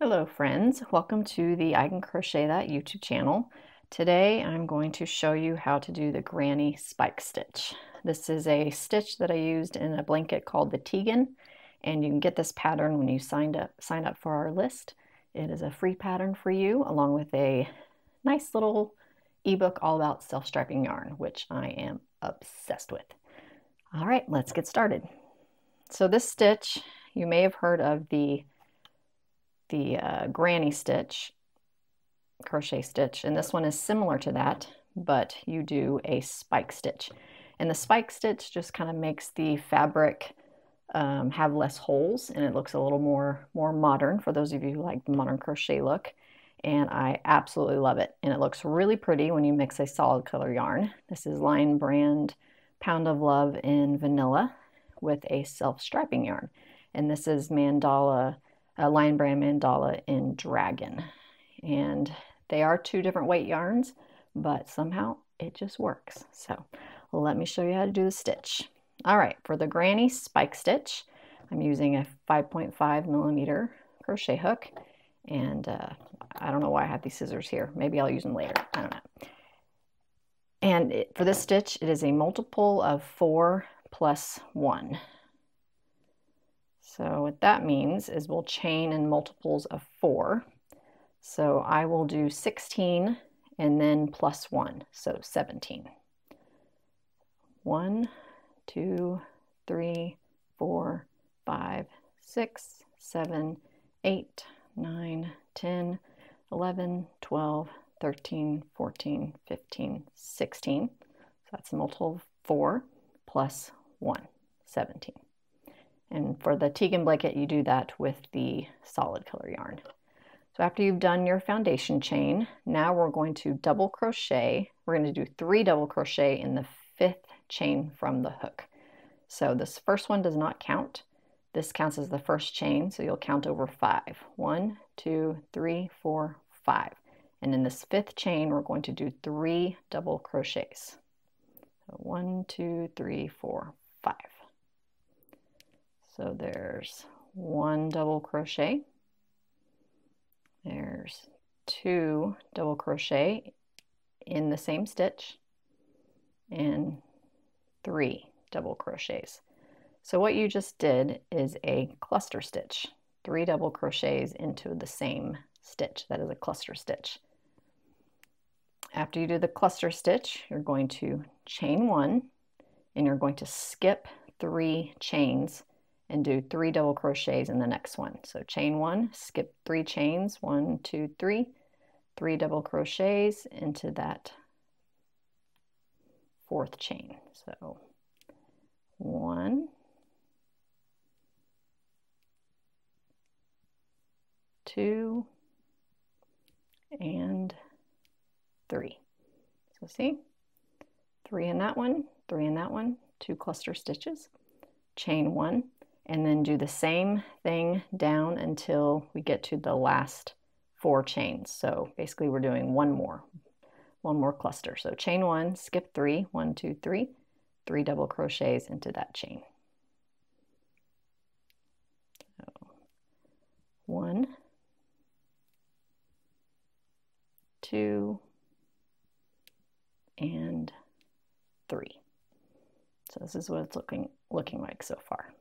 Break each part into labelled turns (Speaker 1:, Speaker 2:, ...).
Speaker 1: Hello friends, welcome to the I Can Crochet That YouTube channel. Today I'm going to show you how to do the Granny Spike Stitch. This is a stitch that I used in a blanket called the Tunisian, and you can get this pattern when you sign up for our list. It is a free pattern for you, along with a nice little ebook all about self-striping yarn, which I am obsessed with. All right, let's get started. So this stitch, you may have heard of the granny stitch, crochet stitch, and this one is similar to that, but you do a spike stitch. And the spike stitch just kind of makes the fabric have less holes, and it looks a little more modern for those of you who like the modern crochet look. And I absolutely love it, and it looks really pretty when you mix a solid color yarn. This is Lion Brand Pound of Love in Vanilla with a self-striping yarn, and this is Mandala, Lion Brand Mandala in Dragon. And they are two different weight yarns, but somehow it just works. So let me show you how to do the stitch. All right, for the Granny Spike Stitch, I'm using a 5.5 millimeter crochet hook, and I don't know why I have these scissors here. Maybe I'll use them later, I don't know. And for this stitch, it is a multiple of 4 plus 1. So what that means is we'll chain in multiples of 4. So I will do 16 and then plus 1, so 17. 1, 2, 3, 4, 5, 6, 7, 8, 9, 10, 11, 12, 13, 14, 15, 16. So that's a multiple of 4 plus 1, 17. And for the Tunisian blanket, you do that with the solid color yarn. So after you've done your foundation chain, now we're going to double crochet. We're going to do 3 double crochet in the 5th chain from the hook. So this first one does not count. This counts as the first chain, so you'll count over 5. 1, 2, 3, 4, 5. And in this 5th chain, we're going to do 3 double crochets. So 1, 2, 3, 4, 5. So there's 1 double crochet, there's 2 double crochet in the same stitch, and 3 double crochets. So what you just did is a cluster stitch, 3 double crochets into the same stitch. That is a cluster stitch. After you do the cluster stitch, you're going to chain 1, and you're going to skip 3 chains and do 3 double crochets in the next one. So chain 1, skip 3 chains, 1, 2, 3, 3 double crochets into that 4th chain. So 1, 2, and 3. So see, 3 in that one, 3 in that one, 2 cluster stitches, chain 1, and then do the same thing down until we get to the last 4 chains. So basically we're doing one more cluster. So chain 1, skip 3, 1, 2, 3, 3 double crochets into that chain. So 1, 2, and 3. So this is what it's looking like so far.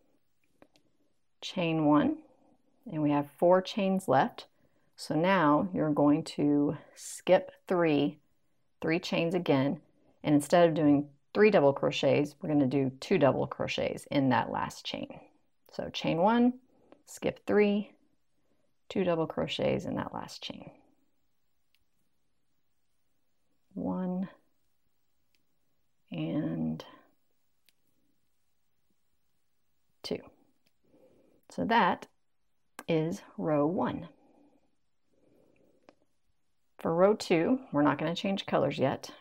Speaker 1: Chain 1, and we have 4 chains left. So now you're going to skip 3 chains again, and instead of doing 3 double crochets, we're going to do 2 double crochets in that last chain. So chain 1, skip 3, 2 double crochets in that last chain. 1 and 2. So that is row 1. For row 2, we're not going to change colors yet.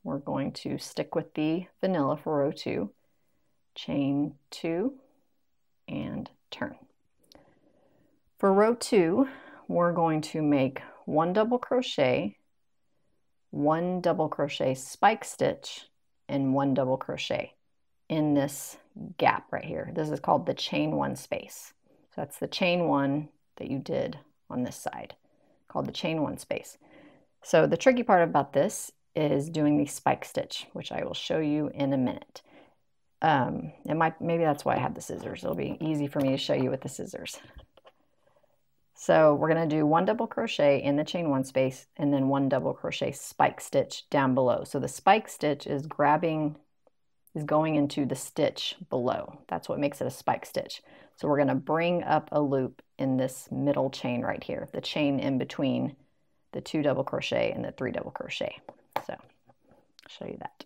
Speaker 1: We're going to stick with the vanilla for row 2, chain 2, and turn. For row 2, we're going to make 1 double crochet, 1 double crochet spike stitch, and 1 double crochet in this gap right here. This is called the chain 1 space. So that's the chain 1 that you did on this side, called the chain 1 space. So the tricky part about this is doing the spike stitch, which I will show you in a minute. Maybe that's why I have the scissors. It'll be easy for me to show you with the scissors. So we're going to do 1 double crochet in the chain 1 space and then 1 double crochet spike stitch down below. So the spike stitch is going into the stitch below. That's what makes it a spike stitch. So we're going to bring up a loop in this middle chain right here, the chain in between the 2 double crochet and the 3 double crochet. So I'll show you that.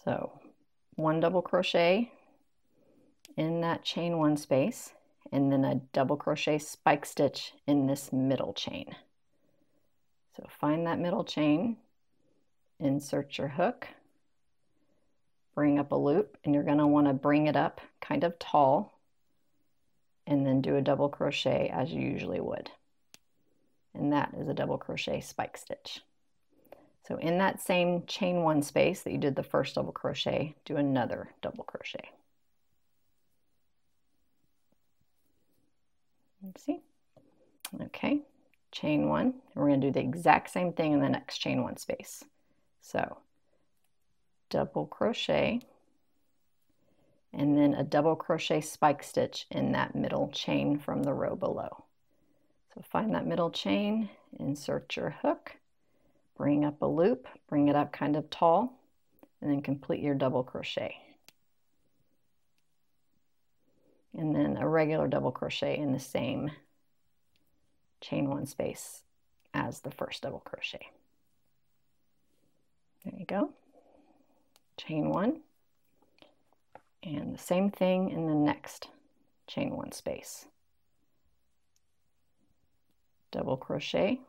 Speaker 1: So 1 double crochet in that chain 1 space, and then a double crochet spike stitch in this middle chain. So find that middle chain, insert your hook, bring up a loop, and you're going to want to bring it up kind of tall, and then do a double crochet as you usually would. And that is a double crochet spike stitch. So in that same chain 1 space that you did the first double crochet, do another double crochet. Let's see. Okay, chain 1, and we're going to do the exact same thing in the next chain 1 space. So double crochet, and then a double crochet spike stitch in that middle chain from the row below. So find that middle chain, insert your hook, bring up a loop, bring it up kind of tall, and then complete your double crochet. And then a regular double crochet in the same chain 1 space as the first double crochet. There you go. Chain 1, and the same thing in the next chain 1 space. Double crochet,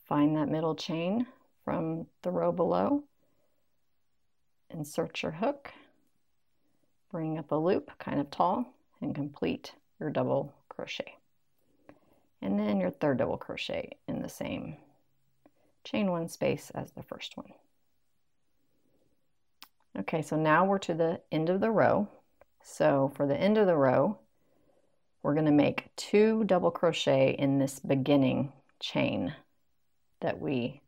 Speaker 1: find that middle chain from the row below, insert your hook, bring up a loop kind of tall, and complete your double crochet. And then your third double crochet in the same chain 1 space as the first one. Okay, so now we're to the end of the row. So for the end of the row, we're going to make 2 double crochet in this beginning chain that we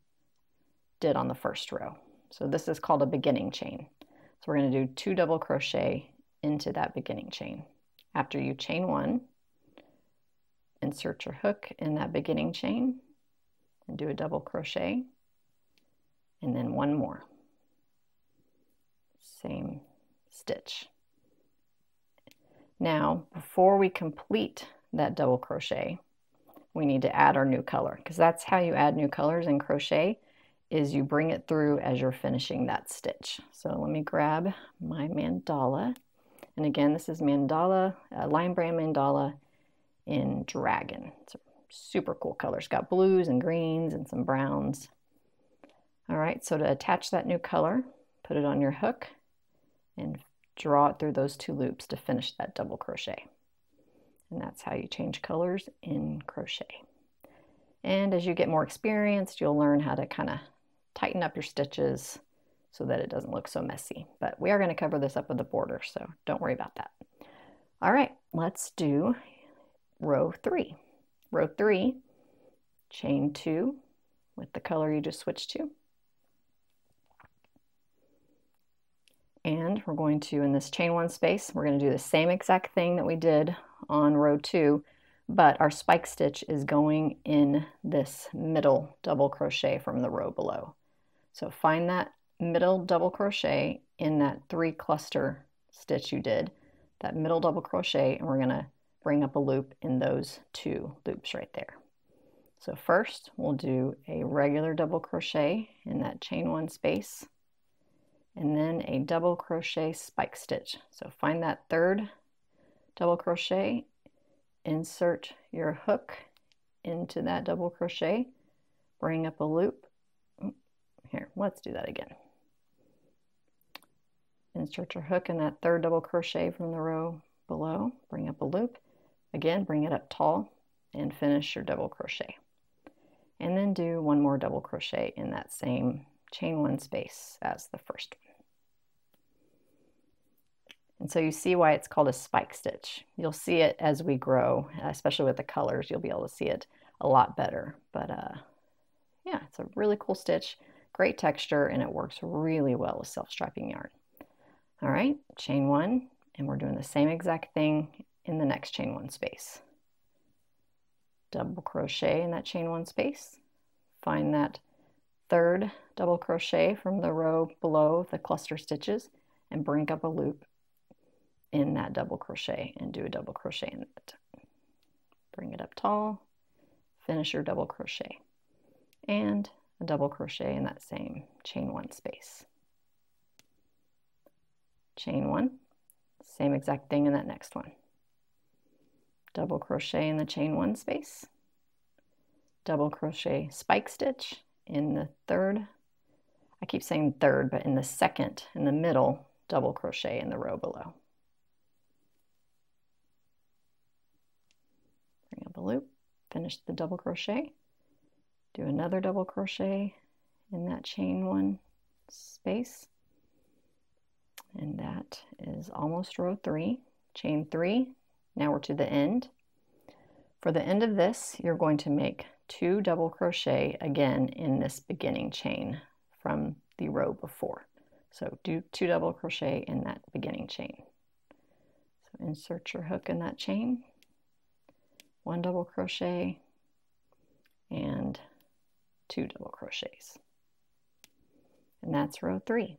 Speaker 1: did on the first row. So this is called a beginning chain. So we're going to do 2 double crochet into that beginning chain. After you chain 1, insert your hook in that beginning chain and do a double crochet, and then 1 more. Same stitch. Now, before we complete that double crochet, we need to add our new color, because that's how you add new colors in crochet, is you bring it through as you're finishing that stitch. So let me grab my mandala. And again, this is mandala, Lion Brand mandala in Dragon. It's a super cool color. It's got blues and greens and some browns. All right, so to attach that new color, put it on your hook and draw it through those 2 loops to finish that double crochet. And that's how you change colors in crochet. And as you get more experienced, you'll learn how to kind of tighten up your stitches so that it doesn't look so messy. But we are going to cover this up with a border, so don't worry about that. All right, let's do row 3. Row 3, chain 2 with the color you just switched to. And we're going to, in this chain 1 space, we're going to do the same exact thing that we did on row 2, but our spike stitch is going in this middle double crochet from the row below. So find that middle double crochet in that 3 cluster stitch you did, that middle double crochet, and we're going to bring up a loop in those 2 loops right there. So first we'll do a regular double crochet in that chain 1 space, and then a double crochet spike stitch. So find that third double crochet, insert your hook into that double crochet, bring up a loop. Here, let's do that again. Insert your hook in that third double crochet from the row below, bring up a loop. Again, bring it up tall and finish your double crochet. And then do one more double crochet in that same chain one space as the first one. And so you see why it's called a spike stitch. You'll see it as we grow, especially with the colors, you'll be able to see it a lot better. But yeah, it's a really cool stitch, great texture, and it works really well with self-striping yarn. All right, chain one, and we're doing the same exact thing in the next chain one space. Double crochet in that chain one space. Find that third double crochet from the row below the cluster stitches and bring up a loop in that double crochet and do a double crochet in it. Bring it up tall, finish your double crochet, and a double crochet in that same chain one space. Chain one, same exact thing in that next one. Double crochet in the chain one space, double crochet spike stitch in the third, I keep saying third, but in the second, in the middle, double crochet in the row below. Bring up a loop, finish the double crochet, do another double crochet in that chain one space, and that is almost row 3. Chain 3, now we're to the end. For the end of this, you're going to make 2 double crochet again in this beginning chain from the row before. So do 2 double crochet in that beginning chain. So insert your hook in that chain, 1 double crochet, and 2 double crochets. And that's row 3.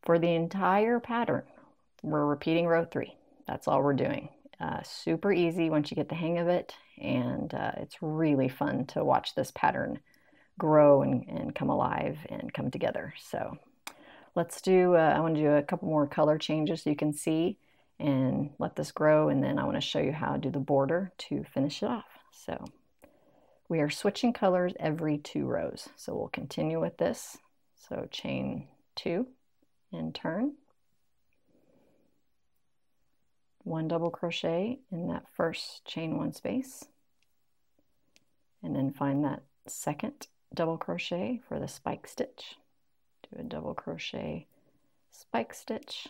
Speaker 1: For the entire pattern, we're repeating row 3. That's all we're doing. Super easy once you get the hang of it, and it's really fun to watch this pattern grow and come alive and come together. So let's do, I want to do a couple more color changes so you can see and let this grow, and then I want to show you how to do the border to finish it off. So we are switching colors every 2 rows. So we'll continue with this. So chain 2 and turn. 1 double crochet in that first chain 1 space, and then find that second double crochet for the spike stitch. Do a double crochet spike stitch,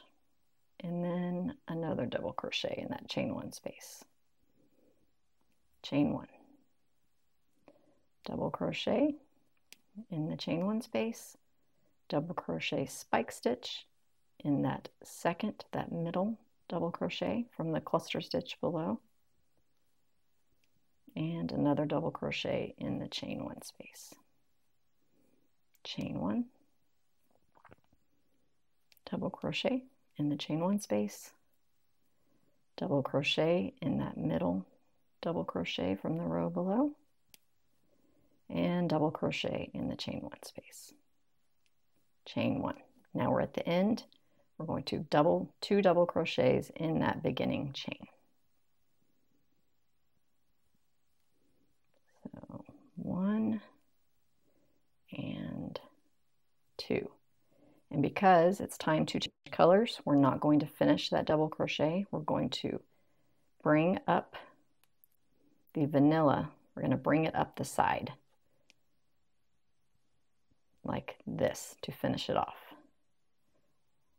Speaker 1: and then another double crochet in that chain 1 space. Chain 1. Double crochet in the chain 1 space, double crochet spike stitch in that second, that middle double crochet from the cluster stitch below, and another double crochet in the chain 1 space. Chain 1, double crochet in the chain 1 space, double crochet in that middle double crochet from the row below, and double crochet in the chain 1 space. Chain 1. Now we're at the end. We're going to double 2 double crochets in that beginning chain. So 1 and 2. And because it's time to change colors, we're not going to finish that double crochet. We're going to bring up the vanilla. We're going to bring it up the side like this to finish it off.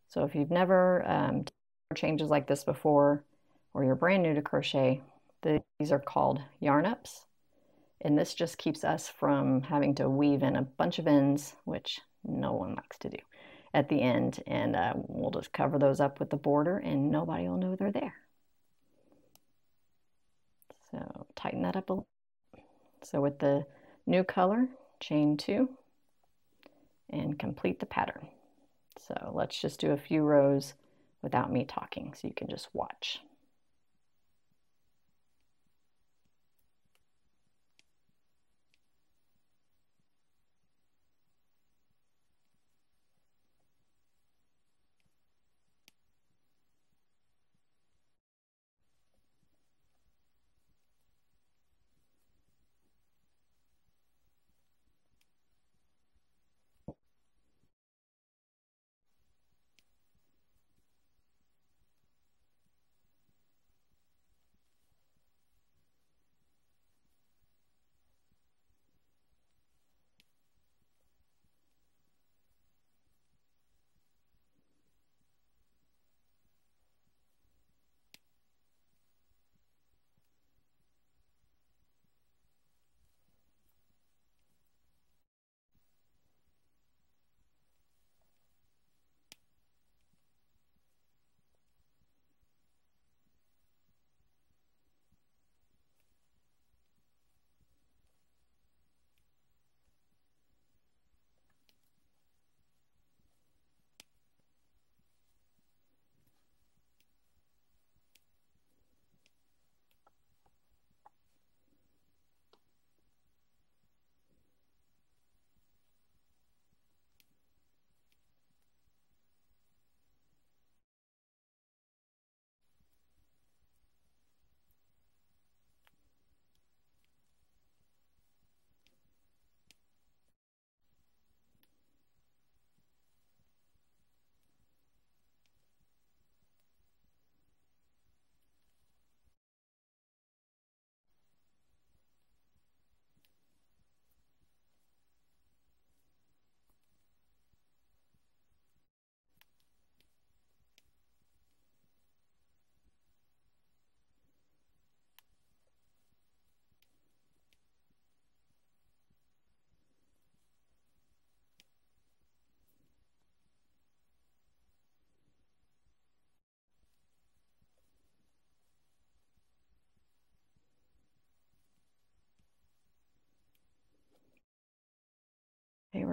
Speaker 1: So if you've never done changes like this before, or you're brand new to crochet, these are called yarn ups. And this just keeps us from having to weave in a bunch of ends, which no one likes to do, at the end. And we'll just cover those up with the border and nobody will know they're there. So tighten that up a little. So with the new color, chain 2 and complete the pattern. So let's just do a few rows without me talking so you can just watch.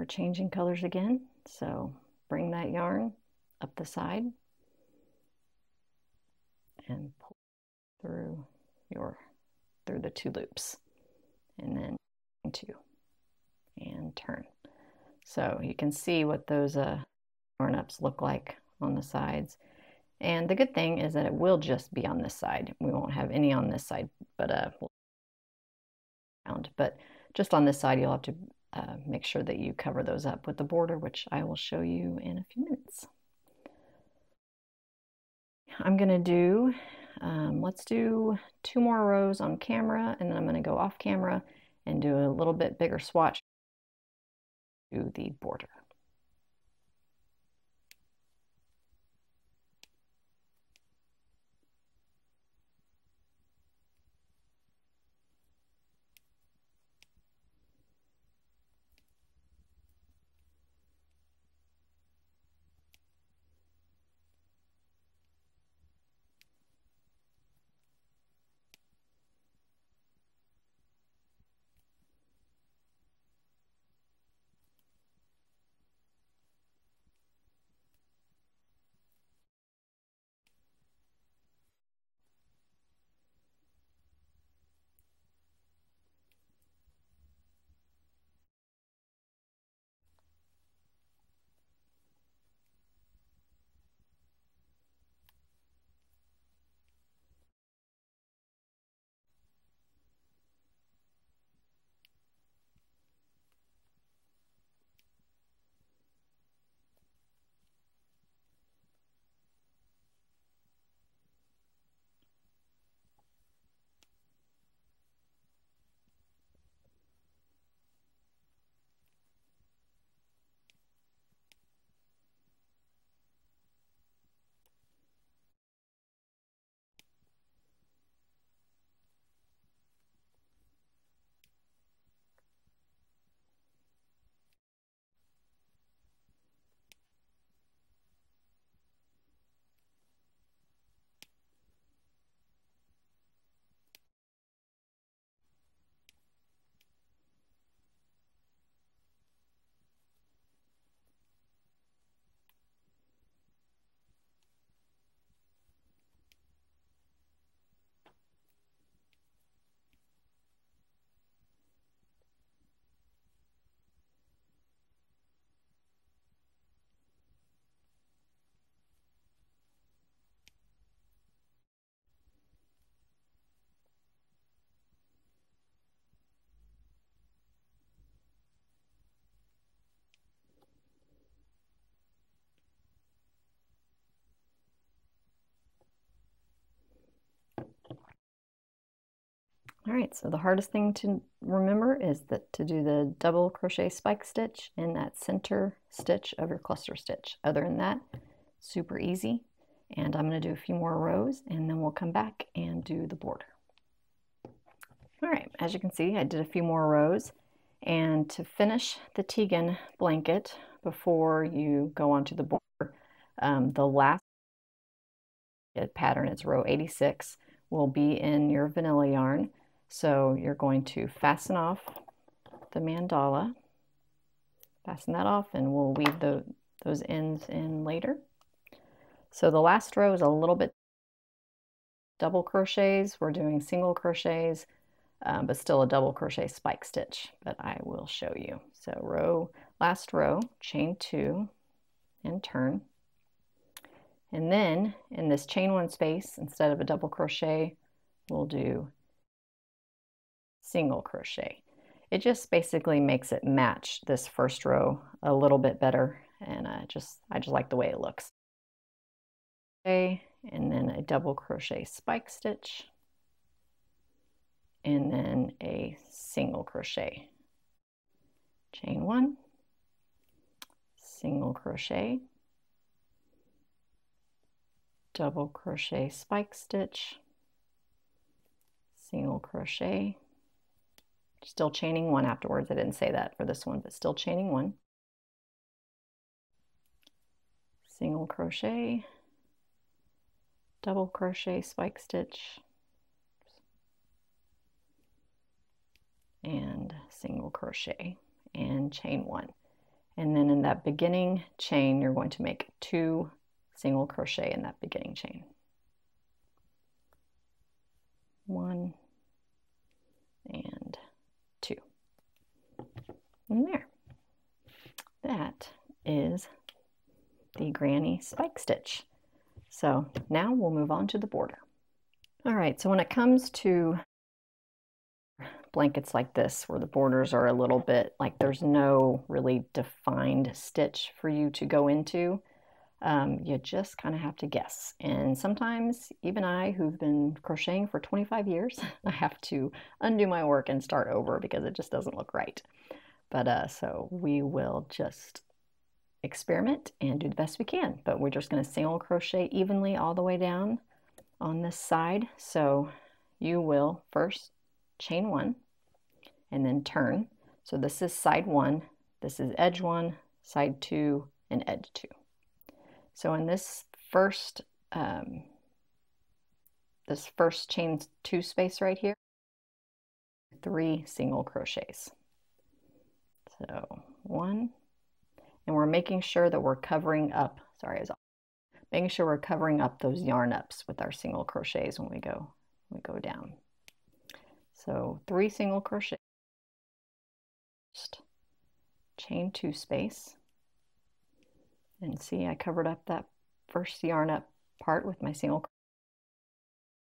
Speaker 1: we're changing colors again. So bring that yarn up the side and pull through the 2 loops, and then 2 and turn. So you can see what those yarn ups look like on the sides. And the good thing is that it will just be on this side. We won't have any on this side, but just on this side, you'll have to make sure that you cover those up with the border, which I will show you in a few minutes. I'm going to do, let's do 2 more rows on camera, and then I'm going to go off camera and do a little bit bigger swatch to the border. All right, so the hardest thing to remember is that to do the double crochet spike stitch in that center stitch of your cluster stitch. Other than that, super easy. And I'm going to do a few more rows, and then we'll come back and do the border. All right, as you can see, I did a few more rows. And to finish the Tegan blanket before you go onto the border, the last pattern, it's row 86, will be in your vanilla yarn. So you're going to fasten off the mandala, fasten that off, and we'll weave those ends in later. So the last row is a little bit double crochets. We're doing single crochets, but still a double crochet spike stitch, but I will show you. So last row, chain 2 and turn. And then in this chain 1 space, instead of a double crochet, we'll do single crochet. It just basically makes it match this first row a little bit better, and I just like the way it looks. Okay, and then a double crochet spike stitch, and then a single crochet. Chain 1, single crochet, double crochet spike stitch, single crochet, still chaining 1 afterwards. I didn't say that for this one, but still chaining 1, single crochet, double crochet spike stitch, and single crochet, and chain 1. And then in that beginning chain, you're going to make 2 single crochet in that beginning chain. 1 and 2. And there. That is the Granny Spike Stitch. So now we'll move on to the border. All right, so when it comes to blankets like this, where the borders are a little bit like there's no really defined stitch for you to go into, you just kind of have to guess. And sometimes even I, who've been crocheting for 25 years, I have to undo my work and start over because it just doesn't look right. But so we will just experiment and do the best we can. But we're just going to single crochet evenly all the way down on this side. So you will first chain 1 and then turn. So this is side 1, this is edge 1, side 2, and edge 2. So in this first chain 2 space right here, 3 single crochets. So 1, and we're making sure that we're covering up, making sure we're covering up those yarn ups with our single crochets when we go down. So 3 single crochets, chain 2 space, and see I covered up that first yarn up part with my single crochet.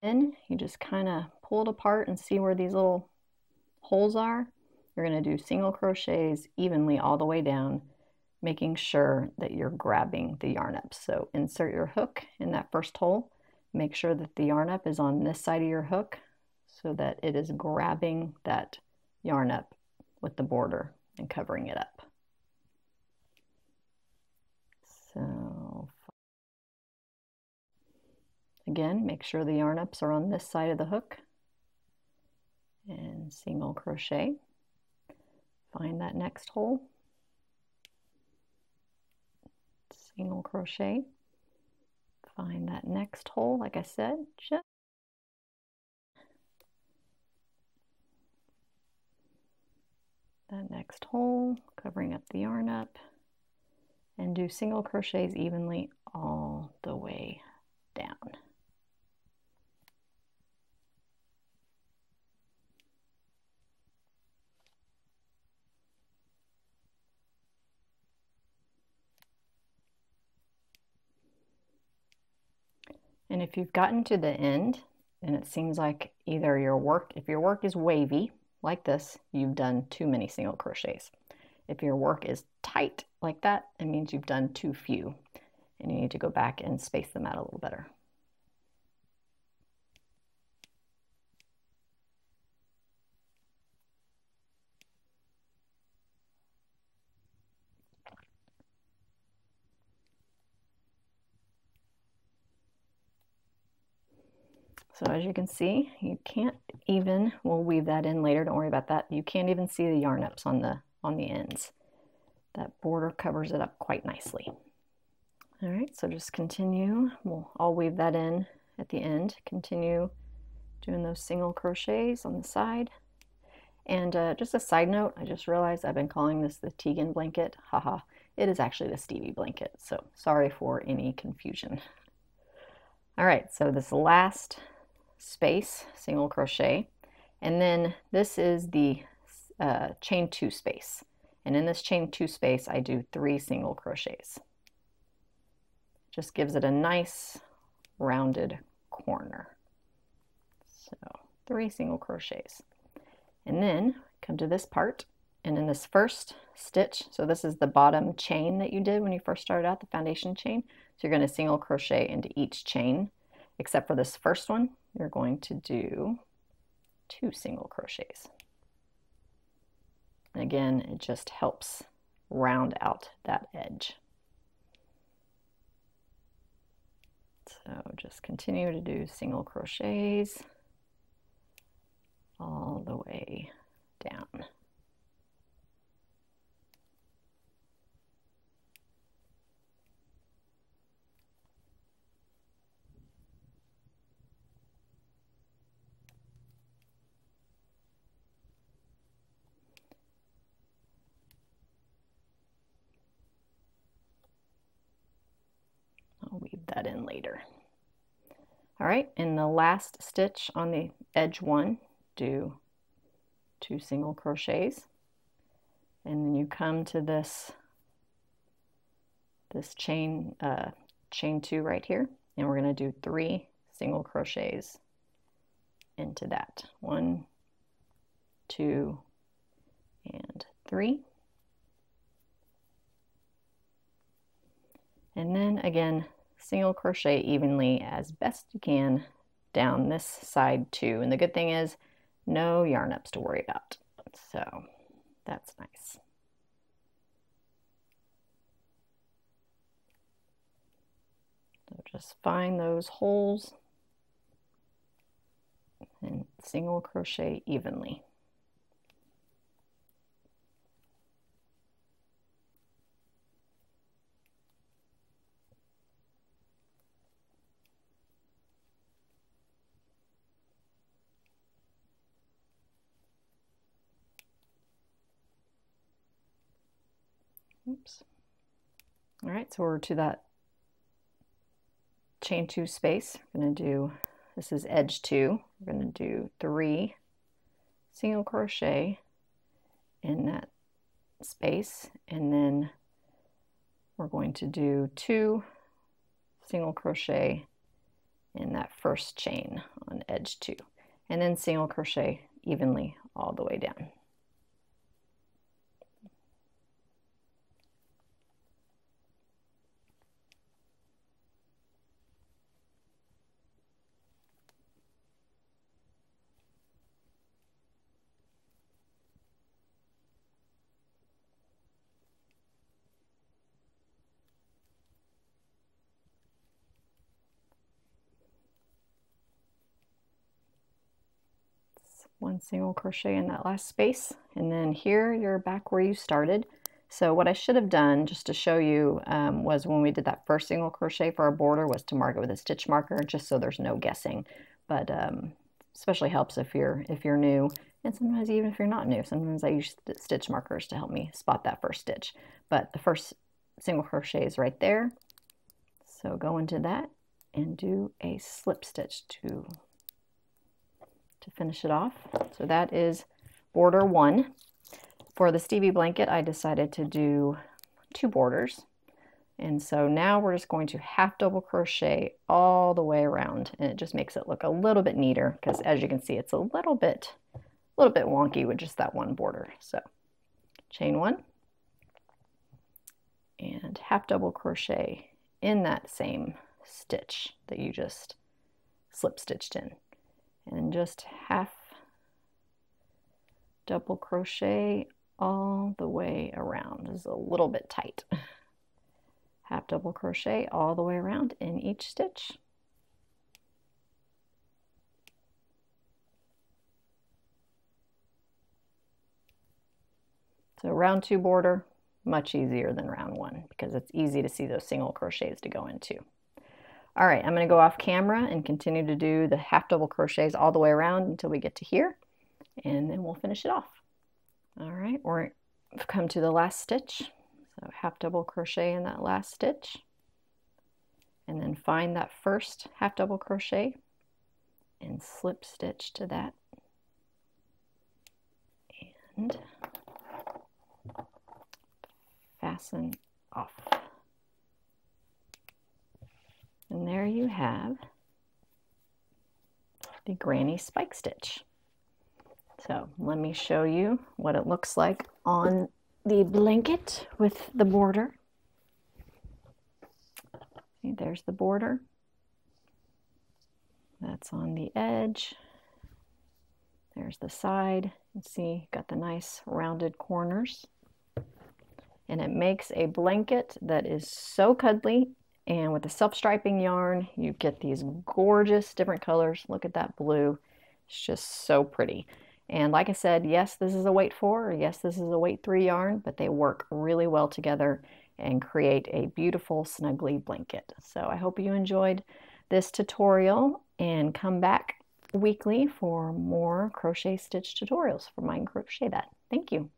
Speaker 1: Then you just kind of pull it apart and see where these little holes are. You're going to do single crochets evenly all the way down, making sure that you're grabbing the yarn up. So insert your hook in that first hole, make sure that the yarn up is on this side of your hook so that it is grabbing that yarn up with the border and covering it up. So again, make sure the yarn ups are on this side of the hook and single crochet. Find that next hole, single crochet, find that next hole, like I said, just that next hole, covering up the yarn up, and do single crochets evenly all the way down. And if you've gotten to the end and it seems like either if your work is wavy like this, you've done too many single crochets. If your work is tight like that, it means you've done too few and you need to go back and space them out a little better. So as you can see, you can't even, we'll weave that in later, don't worry about that. You can't even see the yarn ups on the ends. That border covers it up quite nicely. All right, so just continue. I'll weave that in at the end. Continue doing those single crochets on the side. And just a side note, I just realized I've been calling this the Tegan blanket. Haha, it is actually the Stevie blanket. So sorry for any confusion. All right, so this last space, single crochet, and then this is the chain 2 space, and in this chain 2 space I do 3 single crochets. Just gives it a nice rounded corner. So 3 single crochets, and then come to this part, and in this first stitch, so this is the bottom chain that you did when you first started out, the foundation chain, so you're going to single crochet into each chain, except for this first one you're going to do 2 single crochets. And again, it just helps round out that edge. So just continue to do single crochets all the way down. that in later. All right, in the last stitch on the edge one, do 2 single crochets, and then you come to this chain 2 right here, and we're going to do 3 single crochets into that. 1, 2, and 3. And then again, single crochet evenly as best you can down this side too. And the good thing is no yarn ups to worry about. So that's nice. So just find those holes and single crochet evenly. Oops. All right, so we're to that chain 2 space. We're going to do, this is edge 2. We're going to do 3 single crochet in that space, and then we're going to do 2 single crochet in that first chain on edge 2, and then single crochet evenly all the way down. One single crochet in that last space, and then here you're back where you started. So what I should have done, just to show you, was when we did that first single crochet for our border, was to mark it with a stitch marker, just so there's no guessing. But especially helps if you're new, and sometimes even if you're not new. Sometimes I use stitch markers to help me spot that first stitch. But the first single crochet is right there, so go into that and do a slip stitch to finish it off. So that is border 1. For the Stevie Blanket, I decided to do 2 borders. And so now we're just going to half double crochet all the way around, and it just makes it look a little bit neater, because as you can see, it's a little bit wonky with just that one border. So chain 1 and half double crochet in that same stitch that you just slip stitched in, and just half double crochet all the way around. This is a little bit tight. Half double crochet all the way around in each stitch. So round 2 border, much easier than round 1, because it's easy to see those single crochets to go into. All right, I'm going to go off camera and continue to do the half double crochets all the way around until we get to here, and then we'll finish it off. All right, we've come to the last stitch. So half double crochet in that last stitch, and then find that first half double crochet and slip stitch to that, and fasten off. And there you have the Granny Spike Stitch. So let me show you what it looks like on the blanket with the border. See, there's the border. That's on the edge. There's the side. You see, got the nice rounded corners. And it makes a blanket that is so cuddly. And with the self-striping yarn, you get these gorgeous different colors. Look at that blue. It's just so pretty. And like I said, yes, this is a weight 4, or yes, this is a weight 3 yarn, but they work really well together and create a beautiful snuggly blanket. So I hope you enjoyed this tutorial, and come back weekly for more crochet stitch tutorials for Mind Crochet That. Thank you.